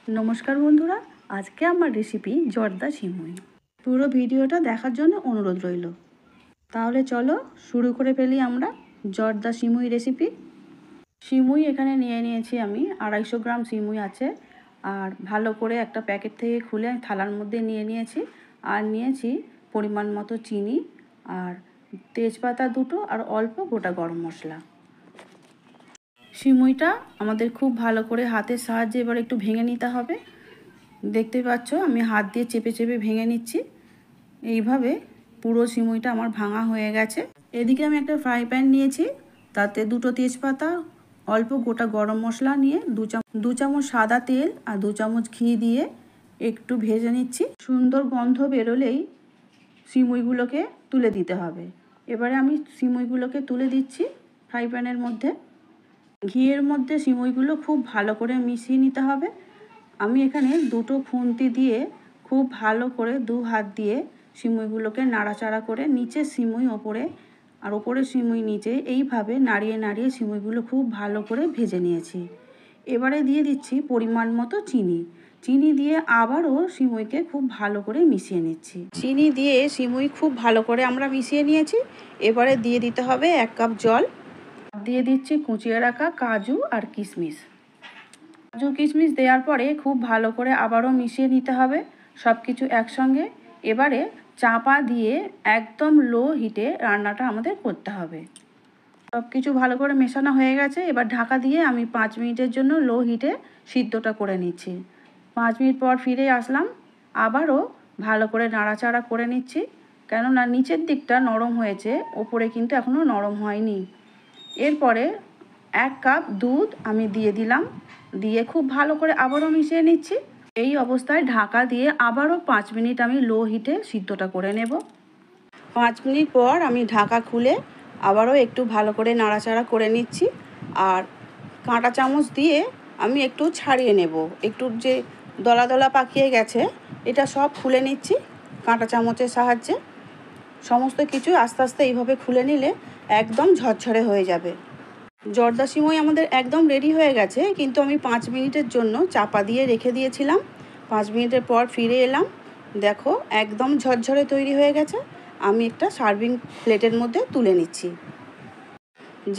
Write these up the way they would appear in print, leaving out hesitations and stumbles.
নমস্কার বন্ধুরা, আজকে আমার রেসিপি জর্দা সিমুই। পুরো ভিডিওটা দেখার জন্য অনুরোধ রইল। তাহলে চলো শুরু করে ফেলি আমরা জর্দা সিমুই রেসিপি। সিমুই এখানে নিয়ে নিয়েছি আমি 250 গ্রাম সিমুই আছে। আর ভালো করে একটা প্যাকেট থেকে খুলে থালার মধ্যে নিয়ে নিয়েছি। আর নিয়েছি পরিমাণ মতো চিনি, আর তেজপাতা দুটো, আর অল্প গোটা গরম মশলা। সিমুইটা আমাদের খুব ভালো করে হাতের সাহায্যে এবার একটু ভেঙে নিতে হবে। দেখতে পাচ্ছ আমি হাত দিয়ে চেপে চেপে ভেঙে নিচ্ছি। এইভাবে পুরো সিমুইটা আমার ভাঙা হয়ে গেছে। এদিকে আমি একটা ফ্রাই প্যান নিয়েছি, তাতে দুটো তেজপাতা, অল্প গোটা গরম মশলা নিয়ে দু চামচ সাদা তেল আর 2 চামচ ঘি দিয়ে একটু ভেজে নিচ্ছি। সুন্দর গন্ধ বেরোলেই সিমুইগুলোকে তুলে দিতে হবে। এবারে আমি সিমুইগুলোকে তুলে দিচ্ছি ফ্রাই প্যানের মধ্যে। ঘিয়ের মধ্যে সিমুইগুলো খুব ভালো করে মিশিয়ে নিতে হবে। আমি এখানে দুটো খুন্তি দিয়ে খুব ভালো করে 2 হাত দিয়ে সিমুইগুলোকে নাড়াচাড়া করে নিচে সিমুই ওপরে আর ওপরে সিমুই নিচে এইভাবে নাড়িয়ে নাড়িয়ে সিমুইগুলো খুব ভালো করে ভেজে নিয়েছি। এবারে দিয়ে দিচ্ছি পরিমাণ মতো চিনি। চিনি দিয়ে আবারও সিমুইকে খুব ভালো করে মিশিয়ে নিচ্ছি। চিনি দিয়ে সিমুই খুব ভালো করে আমরা মিশিয়ে নিয়েছি। এবারে দিয়ে দিতে হবে 1 কাপ জল। দিয়ে দিচ্ছি কুচিয়ে রাখা কাজু আর কিশমিশ। কাজু কিশমিশ দেওয়ার পরে খুব ভালো করে আবারও মিশিয়ে নিতে হবে সব কিছু একসঙ্গে। এবারে চাপা দিয়ে একদম লো হিটে রান্নাটা আমাদের করতে হবে। সব কিছু ভালো করে মেশানো হয়ে গেছে। এবার ঢাকা দিয়ে আমি 5 মিনিটের জন্য লো হিটে সিদ্ধটা করে নিচ্ছি। 5 মিনিট পর ফিরে আসলাম। আবারও ভালো করে নাড়াচাড়া করে নিচ্ছি, কেননা নিচের দিকটা নরম হয়েছে, ওপরে কিন্তু এখনও নরম হয়নি। এরপরে 1 কাপ দুধ আমি দিয়ে দিলাম, দিয়ে খুব ভালো করে আবারও মিশিয়ে নিচ্ছি। এই অবস্থায় ঢাকা দিয়ে আবারও 5 মিনিট আমি লো হিটে সিদ্ধটা করে নেব। 5 মিনিট পর আমি ঢাকা খুলে আবারও একটু ভালো করে নাড়াচাড়া করে নিচ্ছি। আর কাঁটা চামচ দিয়ে আমি একটু ছাড়িয়ে নেব। একটু যে দলা দলা পাকিয়ে গেছে এটা সব খুলে নিচ্ছি কাঁটা চামচের সাহায্যে। সমস্ত কিছু আস্তে আস্তে এইভাবে খুলে নিলে একদম ঝরঝরে হয়ে যাবে। জর্দা সিমুই আমাদের একদম রেডি হয়ে গেছে, কিন্তু আমি 5 মিনিটের জন্য চাপা দিয়ে রেখে দিয়েছিলাম। 5 মিনিটের পর ফিরে এলাম। দেখো একদম ঝরঝরে তৈরি হয়ে গেছে। আমি একটা সার্ভিং প্লেটের মধ্যে তুলে নিচ্ছি।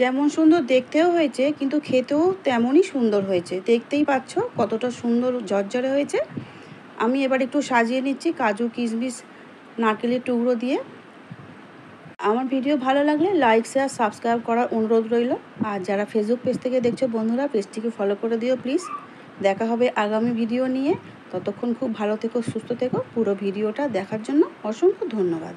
যেমন সুন্দর দেখতেও হয়েছে, কিন্তু খেতেও তেমনই সুন্দর হয়েছে। দেখতেই পাচ্ছ কতটা সুন্দর ঝরঝরে হয়েছে। আমি এবার একটু সাজিয়ে নিচ্ছি কাজু কিশমিশ নারকেলের টুকরো দিয়ে। আমার ভিডিও ভালো লাগলে লাইক শেয়ার সাবস্ক্রাইব করার অনুরোধ রইল। আর যারা ফেসবুক পেজ থেকে দেখছো বন্ধুরা, পেজটিকে ফলো করে দিও প্লিজ। দেখা হবে আগামী ভিডিও নিয়ে। ততক্ষণ খুব ভালো থেকো, সুস্থ থেকো। পুরো ভিডিওটা দেখার জন্য অসংখ্য ধন্যবাদ।